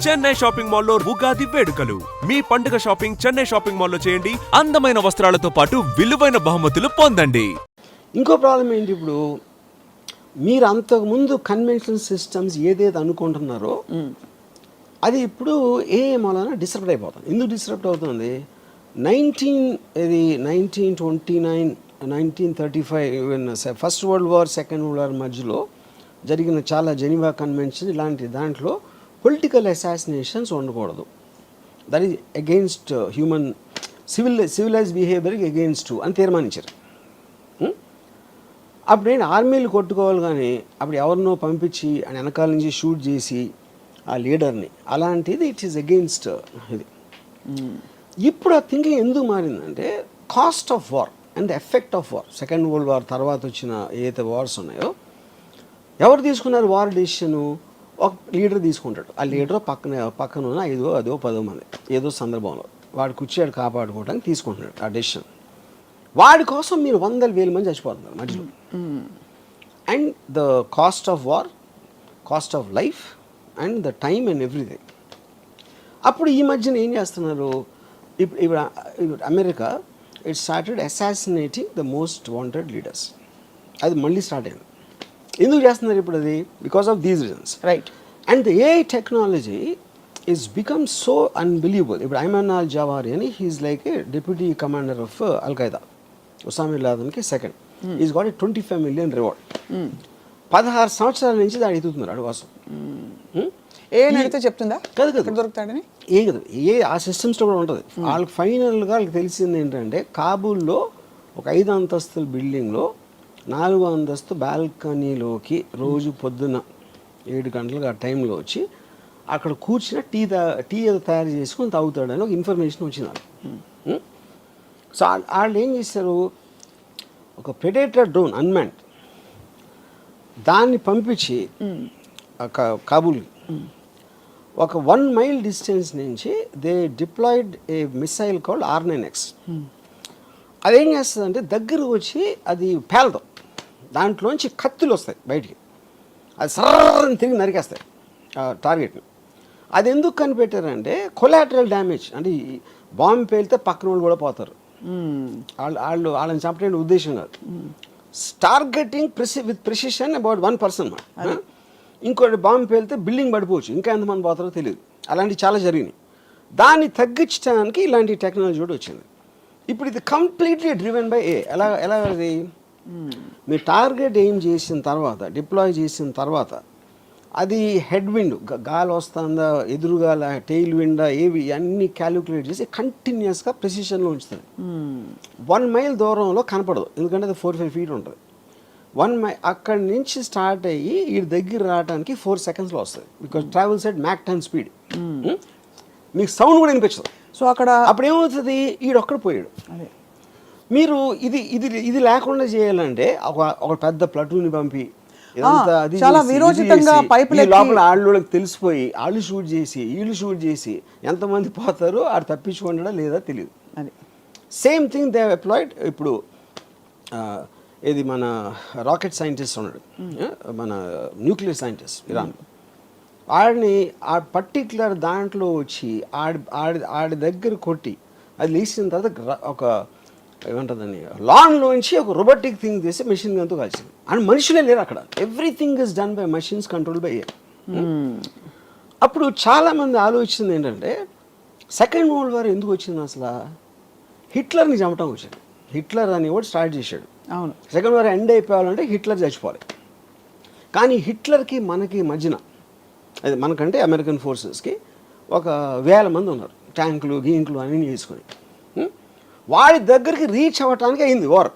Chennai shopping మాల్లో ఉగాది వేడుకలు. మీ పండుగ షాపింగ్ చెన్నై షాపింగ్ మాల్లో చేయండి. అందమైన వస్త్రాలతో పాటు విలువైన బహుమతులు పొందండి. ఇంకో ప్రాబ్లం ఏంటి, ఇప్పుడు మీరు అంతకుముందు కన్వెన్షనల్ సిస్టమ్స్ ఏదైతే అనుకుంటున్నారో అది ఇప్పుడు ఏ మూలన డిస్టర్బ్ అయిపోతుంది. ఎందుకు డిస్టర్బ్ అవుతుంది? 1929 1935 first world war, second world war మధ్యలో జరిగిన చాలా జెనీవా కన్వెన్షన్ ఇలాంటి దాంట్లో పొలిటికల్ అసాసినేషన్స్ ఉండకూడదు. That is against human civilize బిహేవియర్కి అగెయిన్స్ట్ అని తీర్మానించారు. అప్పుడు నేను ఆర్మీలు కొట్టుకోవాలి, కానీ అప్పుడు ఎవరినో పంపించి ఆయన వెనకాల నుంచి షూట్ చేసి ఆ లీడర్ని, అలాంటిది ఇట్ ఈస్ అగెయిన్స్ట్ ఇది. ఇప్పుడు ఆ థింకింగ్ ఎందుకు మారిందంటే cost of war and the effect of war. Second world war తర్వాత వచ్చిన ఏదైతే వార్స్ ఉన్నాయో, ఎవరు తీసుకున్నారు వార్ డెసిషను? ఒక లీడర్ తీసుకుంటాడు. ఆ లీడర్ పక్కన ఉన్న 5 అదో 10 మంది ఏదో సందర్భంలో వాడు కూర్చోడు కాపాడుకోవడానికి తీసుకుంటున్నాడు ఆ డెసిషన్. వాడి కోసం మీరు 100,000 మంది చచ్చిపోతున్నారు మధ్యలో. And the cost of war, cost of life and the time and everything. అప్పుడు ఈ మధ్యన ఏం చేస్తున్నారు, ఇప్పుడు America it started assassinating the most wanted leaders. అది మళ్ళీ స్టార్ట్ అయింది. ఎందుకు చేస్తున్నారు ఇప్పుడు అది? Because of these reasons, right? And the AI technology is become so unbelievable. ఇప్పుడు ఐమాన్ అల్ జవారి అని he is like a deputy commander of al Qaeda, Osama bin లాదెన్కి second. Is got a 25 million reward. 16 సంవత్సరాల నుంచి దాన్ని ఎదుగుతున్నారు అడు కోసం. ఏ అడిగితే చెప్తుందా కదా కదా దొరుకుతాడని? ఏ కదా ఏ ఆ సిస్టమ్స్లో కూడా ఉంటుంది. వాళ్ళకి ఫైనల్గా వాళ్ళకి తెలిసింది ఏంటంటే, కాబూల్లో ఒక 5 అంతస్తుల బిల్డింగ్లో 4వ అంతస్తు బాల్కనీలోకి రోజు పొద్దున్న 7 గంటలకు ఆ టైంలో వచ్చి అక్కడ కూర్చుని టీ ఏదో తయారు చేసుకొని తాగుతాడని ఒక ఇన్ఫర్మేషన్ వచ్చింది వాళ్ళకి. సో వాళ్ళు ఏం చేశారు, ఒక ప్రెడేటర్ డ్రోన్ అన్మాన్డ్ దాన్ని పంపించి కాబూల్కి ఒక 1 mile డిస్టెన్స్ నుంచి they deployed a missile called R9X. అదేం చేస్తుందంటే దగ్గరకు వచ్చి అది పేలదు, దాంట్లోంచి కత్తులు వస్తాయి బయటికి, అది సర్రని తిరిగి నరికేస్తాయి టార్గెట్ని. అది ఎందుకు కనిపెట్టారంటే కొలాటరల్ డ్యామేజ్, అంటే బాంబు పేలితే పక్కన వాళ్ళు కూడా పోతారు, వాళ్ళని చంపడానికి ఉద్దేశం కాదు. Targeting with precision about 1 person. ఇంకోటి బాంబు పేలితే బిల్డింగ్ పడిపోవచ్చు, ఇంకా ఎంతమంది పోతారో తెలియదు. అలాంటివి చాలా జరిగినాయి. దాన్ని తగ్గించడానికి ఇలాంటి టెక్నాలజీ కూడా వచ్చింది. ఇప్పుడు ఇది కంప్లీట్లీ డ్రివెన్ బై ఎలా అది మీరు టార్గెట్ ఎయిమ్ చేసిన తర్వాత, డిప్లాయ్ చేసిన తర్వాత, అది హెడ్ విండ్ గాలి వస్తుందా, ఎదురుగాల, టెయిల్ విండా, ఏవి అన్నీ క్యాలిక్యులేట్ చేసి కంటిన్యూస్గా ప్రెసిషన్లో ఉంచుతుంది. 1 mile దూరంలో కనపడదు, ఎందుకంటే అది 4-5 feet ఉంటుంది. 1 mile అక్కడి నుంచి స్టార్ట్ అయ్యి ఈ దగ్గర రావడానికి 4 secondsలో వస్తుంది. Because travels at Mach 10 speed. మీకు సౌండ్ కూడా వినిపించదు. సో అక్కడ అప్పుడు ఏమవుతుంది, ఈడొక్కడ పోయాడు. మీరు ఇది లేకుండా చేయాలంటే ఒక పెద్ద ప్లటూని పంపి చాలా విరోచితంగా లోపల వాళ్ళకి తెలిసిపోయి వాళ్ళు షూట్ చేసి వీళ్ళు షూట్ చేసి ఎంతమంది పోతారో ఆడు తప్పించుకుంటాడా లేదా తెలియదు. Same thing they applied. ఇప్పుడు ఇది మన రాకెట్ సైంటిస్ట్ ఉన్నాడు, మన న్యూక్లియర్ సైంటిస్ట్ ఇరాన్, ఆడిని ఆ పర్టిక్యులర్ దాంట్లో వచ్చి ఆడి దగ్గర కొట్టి అది లేచిన తర్వాత ఒక ఏమంటుందని లాన్లోంచి ఒక రోబోటిక్ థింగ్ చేసి మెషిన్ గన్తో కలిసింది. అండ్ మనుషులే లేరు అక్కడ, everything is done by machines control by air. అప్పుడు చాలామంది ఆలోచించింది ఏంటంటే, సెకండ్ వరల్డ్ వార్ ఎందుకు వచ్చింది అసలు? హిట్లర్ని చంపటం వచ్చింది. హిట్లర్ అని కూడా స్టార్ట్ చేశాడు. అవును, సెకండ్ వార్ ఎండ్ అయిపోవాలంటే హిట్లర్ చచ్చిపోవాలి. కానీ హిట్లర్కి మనకి మధ్యన, అది మనకంటే అమెరికన్ ఫోర్సెస్కి ఒక 1000 మంది ఉన్నారు, ట్యాంకులు గీంకులు అన్నీ చేసుకొని. వాడి దగ్గరికి రీచ్ అవ్వటానికి అయింది వార్.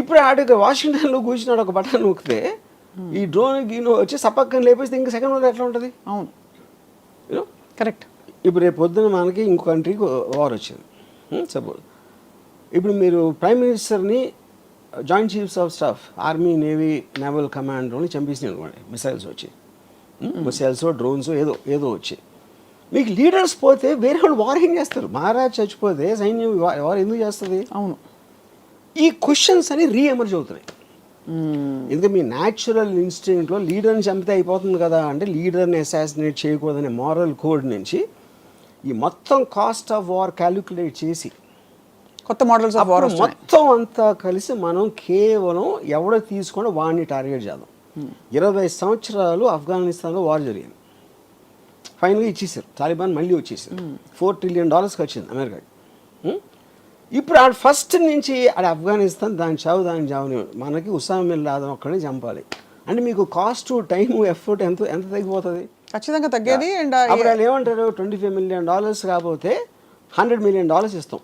ఇప్పుడు ఆడికి వాషింగ్టన్లో కూర్చున్నాడు, ఒక బటన్ నొక్కితే ఈ డ్రోన్ గీనో వచ్చి సపక్కని లేపేస్తే ఇంకా సెకండ్ వార్ ఎట్లా ఉంటుంది? అవును, కరెక్ట్. ఇప్పుడు రేపు పొద్దున మనకి ఇంకో కంట్రీకి వార్ వచ్చింది సపోజ్. ఇప్పుడు మీరు ప్రైమ్ మినిస్టర్ని, joint chiefs of staff, army, navy, naval కమాండర్ని చంపేసినాయి అనుకోండి, మిసైల్స్ వచ్చి, మిసైల్స్ డ్రోన్స్ ఏదో వచ్చి. మీకు లీడర్స్ పోతే వేరే వాళ్ళు వార్ ఏం చేస్తారు? మహారాజ్ చచ్చిపోతే సైన్యం వార్ ఎందుకు చేస్తుంది? అవును, ఈ క్వశ్చన్స్ అని రీఎమర్జ్ అవుతున్నాయి. ఎందుకంటే మీ న్యాచురల్ ఇన్స్టింక్ట్లో లీడర్ని చంపితే అయిపోతుంది కదా అంటే లీడర్ని అసాసినేట్ చేయకూడదనే మారల్ కోడ్ నుంచి ఈ మొత్తం కాస్ట్ ఆఫ్ వార్ క్యాలిక్యులేట్ చేసి కొత్త మోడల్స్ ఆఫ్ వార్ మొత్తం అంతా కలిసి మనం కేవలం ఎవడో తీసుకొని వాడిని టార్గెట్ చేద్దాం. 20 సంవత్సరాలు ఆఫ్ఘనిస్తాన్లో వార్ జరిగింది. ఫైనల్గా ఇచ్చేసారు, తాలిబాన్ మళ్ళీ వచ్చేసారు. $4 trillion వచ్చింది అమెరికాకి. ఇప్పుడు ఆడ ఫస్ట్ నుంచి ఆడ ఆఫ్ఘనిస్తాన్ దాని చావుని మనకి ఉసామా బిన్ లాదెన్ ఒక్కడే చంపాలి అంటే మీకు కాస్ట్ టైం ఎఫర్ట్ ఎంత ఎంత తగ్గిపోతుంది? ఖచ్చితంగా తగ్గేది. అండ్ అప్పుడు వాళ్ళు ఏమంటారు, $25 million కాకపోతే $100 million ఇస్తాం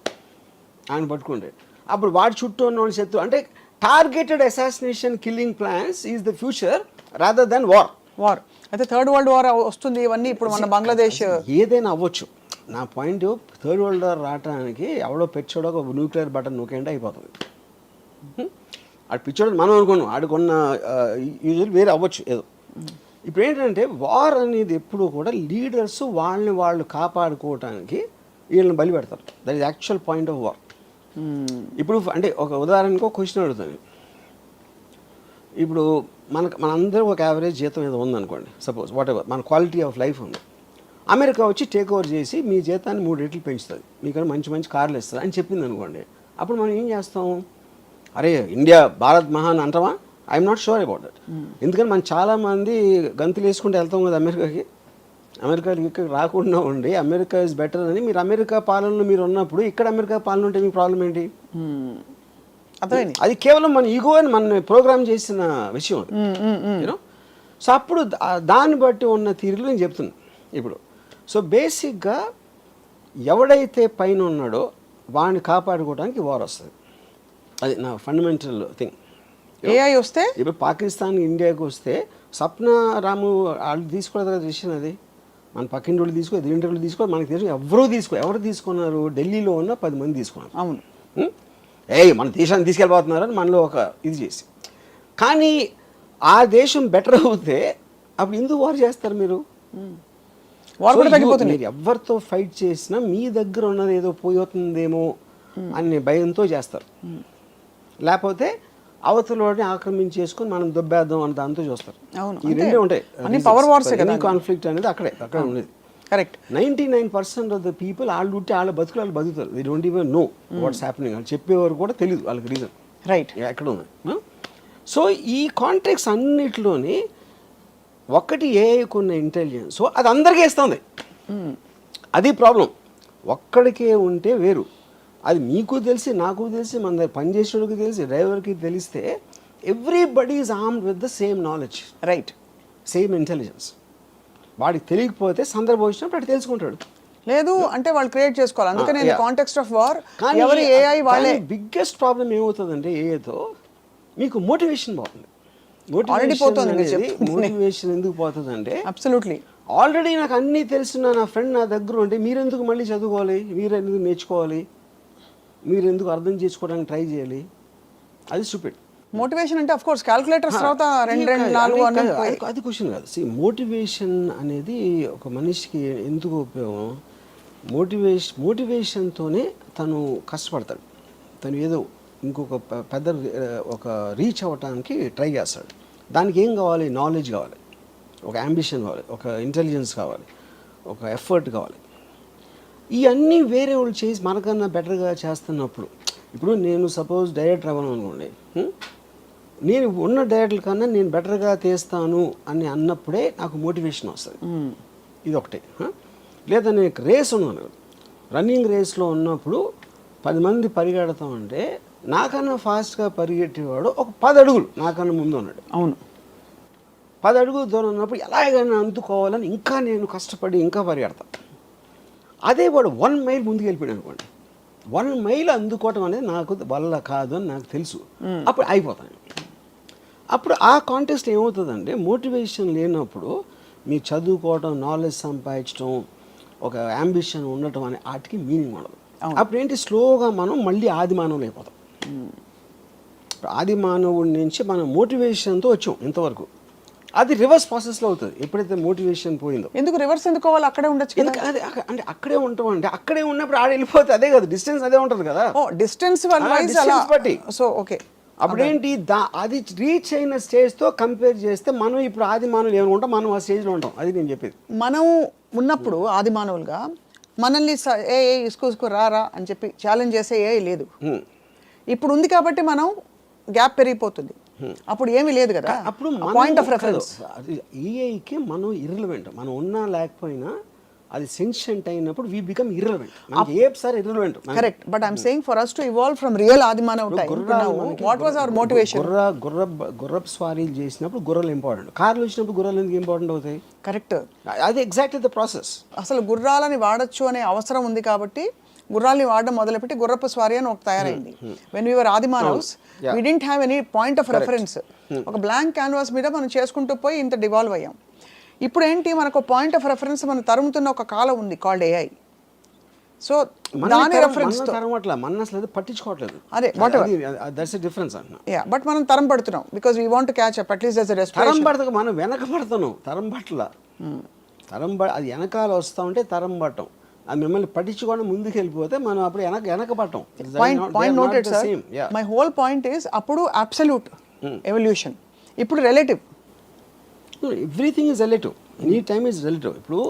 ఆయన పట్టుకుంటే. అప్పుడు వాడి చుట్టూ ఉన్న వాళ్ళు శత్రు అంటే targeted assassination killing plans is the future rather than war. అయితే థర్డ్ వరల్డ్ వార్ వస్తుంది ఇవన్నీ ఇప్పుడు మన బంగ్లాదేశ్ ఏదైనా అవ్వచ్చు. నా పాయింట్ థర్డ్ వరల్డ్ వార్ రావడానికి ఎవడో పెచ్చోడో ఒక న్యూక్లియర్ బటన్ నూకేంటే అయిపోతుంది. ఆడు పిచ్చోడు మనం అనుకున్నాం, ఆడుకున్న యూజువల్ వేరే అవ్వచ్చు ఏదో. ఇప్పుడు ఏంటంటే వార్ అనేది ఎప్పుడు కూడా లీడర్స్ వాళ్ళని వాళ్ళు కాపాడుకోవటానికి వీళ్ళని బలి పెడతారు. That is actual point of war. ఇప్పుడు అంటే ఒక ఉదాహరణకు ఒక క్వశ్చన్ అడుగుతాను. ఇప్పుడు మనందరూ ఒక యావరేజ్ జీతం ఏదో ఉందనుకోండి, సపోజ్ వాట్ ఎవర్ మన క్వాలిటీ ఆఫ్ లైఫ్ ఉంది. అమెరికా వచ్చి టేక్ ఓవర్ చేసి మీ జీతాన్ని 3 రెట్లు పెంచుతుంది, మీకన్నా మంచి మంచి కార్లు ఇస్తుంది అని చెప్పింది అనుకోండి. అప్పుడు మనం ఏం చేస్తాం, అరే ఇండియా భారత్ మహాన్ అంటామా? I'm not sure about that. ఎందుకంటే మనం చాలామంది గంతులు వేసుకుంటూ వెళ్తాం కదా అమెరికాకి. అమెరికాకి ఇక్కడ రాకుండా ఉండి అమెరికా ఇస్ బెటర్ అని మీరు అమెరికా పాలనలో మీరు ఉన్నప్పుడు ఇక్కడ అమెరికా పాలన ఉంటే మీకు ప్రాబ్లం ఏంటి? అది కేవలం మన ఈగో అని మన ప్రోగ్రామ్ చేసిన విషయం అది. యూనో, సో అప్పుడు దాన్ని బట్టి ఉన్న తీరులో నేను చెప్తున్నాను ఇప్పుడు. సో బేసిక్గా ఎవడైతే పైన ఉన్నాడో వాడిని కాపాడుకోవడానికి వార్ వస్తుంది. అది నా ఫండమెంటల్ థింగ్. ఏఐ వస్తే ఇప్పుడు పాకిస్తాన్ ఇండియాకి వస్తే సప్న రాము వాళ్ళు తీసుకోలేదు కదా డిసిషన్. అది మన పక్కింటి వాళ్ళు తీసుకో, ఎదురింటి వాళ్ళు తీసుకో, మనకి తెలుసు ఎవరు తీసుకున్నారు? ఢిల్లీలో ఉన్న 10 మంది తీసుకున్నారు. అవును, మన దేశాన్ని తీసుకెళ్ళిపోతున్నారని మనలో ఒక ఇది చేసి. కానీ ఆ దేశం బెటర్ అవుతే అప్పుడు ఎందుకు వార్ చేస్తారు మీరు? మీరు ఎవరితో ఫైట్ చేసినా మీ దగ్గర ఉన్నది ఏదో పోతుందేమో అనే భయంతో చేస్తారు. లేకపోతే అవతలని ఆక్రమించేసుకొని మనం దొబ్బేద్దాం అని దాంతో చూస్తారు. ఈ రెండే ఉంటాయి. కాన్ఫ్లిక్ట్ అనేది అక్కడే ఉండేది. కరెక్ట్. 99% ఆఫ్ ద పీపుల్ వాళ్ళు ఉంటే వాళ్ళ బతుకులు వాళ్ళు బతుకుతారు. They don't even know what's happening. వాళ్ళు చెప్పేవారు కూడా తెలియదు వాళ్ళకి రీజన్ రైట్ ఎక్కడ ఉంది. సో ఈ కాంటెక్స్ అన్నిటిలోని ఒకటి ఏఐకున్న ఇంటెలిజెన్స్, సో అది అందరికీ ఇస్తుంది. అది ప్రాబ్లం. ఒక్కడికే ఉంటే వేరు. అది మీకు తెలిసి, నాకు తెలిసి, మన దగ్గర పనిచేసేవాడికి తెలిసి, డ్రైవర్కి తెలిస్తే everybody is armed with the same knowledge, right, same intelligence. వాడికి తెలియకపోతే సందర్భం వచ్చినప్పుడు అటు తెలుసుకుంటాడు. లేదు అంటే వాళ్ళు క్రియేట్ చేసుకోవాలి. అందుకనే కాంటెక్స్ట్ ఆఫ్ వార్ ఎవరి ఏఐ వాళ్ళే. బిగ్గెస్ట్ ప్రాబ్లం ఏమవుతుందంటే ఏఐతో మీకు మోటివేషన్ పోతుంది. మోటివేషన్ ఎందుకు పోతుంది అంటే అబ్సల్యూట్లీ ఆల్రెడీ నాకు అన్నీ తెలిసిన నా ఫ్రెండ్ నా దగ్గర ఉంటే మీరెందుకు మళ్ళీ చదువుకోవాలి, మీరెందుకు నేర్చుకోవాలి, మీరెందుకు అర్థం చేసుకోవడానికి ట్రై చేయాలి? అది స్టూపిడ్. మోటివేషన్ అంటే ఆఫ్ కోర్స్ క్యాలిక్యులేటర్స్ తర్వాత 2, 4 అది క్వశ్చన్ కాదు. మోటివేషన్ అనేది ఒక మనిషికి ఎందుకు ఉపయోగం? మోటివేషన్తోనే తను కష్టపడతాడు. తను ఏదో ఇంకొక పెద్ద ఒక రీచ్ అవ్వటానికి ట్రై చేస్తాడు. దానికి ఏం కావాలి? నాలెడ్జ్ కావాలి, ఒక అంబిషన్ కావాలి, ఒక ఇంటెలిజెన్స్ కావాలి, ఒక ఎఫర్ట్ కావాలి. ఇవన్నీ వేరే వాళ్ళు చేసి మనకన్నా బెటర్గా చేస్తున్నప్పుడు, ఇప్పుడు నేను సపోజ్ డైరెక్టర్ అవ్వను అనుకోండి, నేను ఉన్న డైరెక్టర్ కన్నా నేను బెటర్గా తీస్తాను అని అన్నప్పుడే నాకు మోటివేషన్ వస్తుంది. ఇది ఒకటే. లేదా నేను రేస్ ఉన్నాను, రన్నింగ్ రేస్లో ఉన్నప్పుడు 10 మంది పరిగెడతామంటే నాకన్నా ఫాస్ట్గా పరిగెట్టేవాడు ఒక 10 అడుగులు నాకన్నా ముందు ఉన్నాడు. అవును, 10 అడుగులు దూరం ఉన్నప్పుడు ఎలాగైనా అందుకోవాలని ఇంకా నేను కష్టపడి ఇంకా పరిగెడతాను. అదే వాడు 1 మైల్ ముందుకు వెళ్ళిపోయాడు అనుకోండి, 1 మైల్ అందుకోవటం అనేది నాకు వల్ల కాదు అని నాకు తెలుసు. అప్పుడు అయిపోతాను. అప్పుడు ఆ కాంటెక్స్ట్ ఏమవుతుందంటే మోటివేషన్ లేనప్పుడు మీరు చదువుకోవటం, నాలెడ్జ్ సంపాదించడం, ఒక అంబిషన్ ఉండటం అనే వాటికి మీనింగ్ ఉండదు. అప్పుడు ఏంటి, స్లోగా మనం మళ్ళీ ఆది మానవులు అయిపోతాం. ఆది మానవుడి నుంచి మనం మోటివేషన్తో వచ్చాం ఇంతవరకు. అది రివర్స్ ప్రాసెస్లో అవుతుంది ఎప్పుడైతే మోటివేషన్ పోయిందో. ఎందుకు రివర్స్ ఎందుకోవాలి? అక్కడే ఉండొచ్చు. అదే అంటే అక్కడే ఉంటాం అంటే అక్కడే ఉన్నప్పుడు ఆడ వెళ్ళిపోతే అదే కదా డిస్టెన్స్ అదే ఉంటుంది కదా. డిస్టెన్స్ బట్టి. సో ఓకే, అప్పుడేంటి అది రీచ్ అయిన స్టేజ్తో కంపేర్ చేస్తే మనం ఇప్పుడు ఆది మానవులు ఏమైనా ఉంటాం, మనం ఆ స్టేజ్లో ఉంటాం. అది నేను చెప్పేది. మనం ఉన్నప్పుడు ఆది మానవులుగా మనల్ని ఏ ఇసుకు రారా అని చెప్పి ఛాలెంజ్ చేసే ఏ లేదు. ఇప్పుడు ఉంది కాబట్టి మనం గ్యాప్ పెరిగిపోతుంది. అప్పుడు ఏమీ లేదు కదా. అప్పుడు పాయింట్ ఆఫ్ రెఫరెన్స్ ఏఐకి మనం ఇర్రిలవెంట్. మనం ఉన్నా లేకపోయినా అది సెన్షియంట్ అయినప్పుడు వీ బికమ్ ఇర్రిలవెంట్. మనకి ఏ sir irrelevant. Correct. But I'm saying for us to evolve from real ఆదిమానవ time what was our motivation? గుర్రపు స్వారీలు చేసినప్పుడు గుర్రాలు ఇంపార్టెంట్. కార్లు వచ్చినప్పుడు గుర్రాలు ఎందుకు ఇంపార్టెంట్ అవుతాయి? కరెక్ట్. అది ఎగ్జాక్ట్లీ ద ప్రాసెస్. అసలు గుర్రాలని వాడచ్చు అనే అవసరం ఉంది కాబట్టి గుర్రాలని వాడడం మొదలుపెట్టి గుర్రపు స్వారీ అని ఒక తయారైంది. వెన్ వీఆర్ ఆదిమానవ్స్ we didn't have any point of reference. ఒక బ్లాంక్ క్యాన్వాస్ మీద మనం చేసుకుంటూ పోయి ఇంత డివాల్వ్ అయ్యాం. ఇప్పుడు ఏంటి, మనకు పాయింట్ ఆఫ్ రెఫరెన్స్ మనం తరుముతున్న ఒక కాలం ఉంది కాల్డ్ ఏఐ. సో దాని రెఫరెన్స్ మన అసలు పట్టించుకోవట్లేదు. అదే దట్స్ ఎ డిఫరెన్స్ అంటున్నా. యా, బట్ మనం తరం పడుతున్నాం because we want to catch up at least as a respiration. తరం పడతాం, మనం వెనక పడుతున్నాం. తరం పట్ల అది వెనకాల వస్తూ ఉంటే తరం పట్టం. అది మిమ్మల్ని పట్టించుకొని ముందుకు వెళ్ళిపోతే మనం అప్పుడు వెనక పట్టం. Point noted sir. My whole point is అప్పుడు అబ్సల్యూట్ ఎవల్యూషన్, ఇప్పుడు relative. Everything is relative. Any time is relative. ఇప్పుడు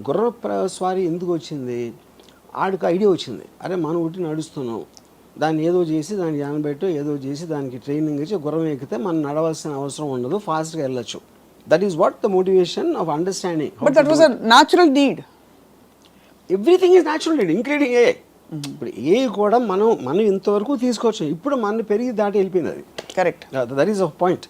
గుర్ర స్వారీ ఎందుకు వచ్చింది? ఆడికి ఐడియా వచ్చింది, అరే మనం ఒకటి నడుస్తున్నాం, దాన్ని ఏదో చేసి దాన్ని జానబెట్టు ఏదో చేసి దానికి ట్రైనింగ్ ఇచ్చి గుర్రం ఎక్కితే మనం నడవాల్సిన అవసరం ఉండదు, ఫాస్ట్గా వెళ్ళొచ్చు. That is what the motivation of understanding. But that was a natural need. Everything is natural need including a. ఇప్పుడు ఏ కూడా మనం ఇంతవరకు తీసుకోవచ్చు. ఇప్పుడు మన పెరిగి దాటి వెళ్ళిపోయింది అది. Correct. That is a point.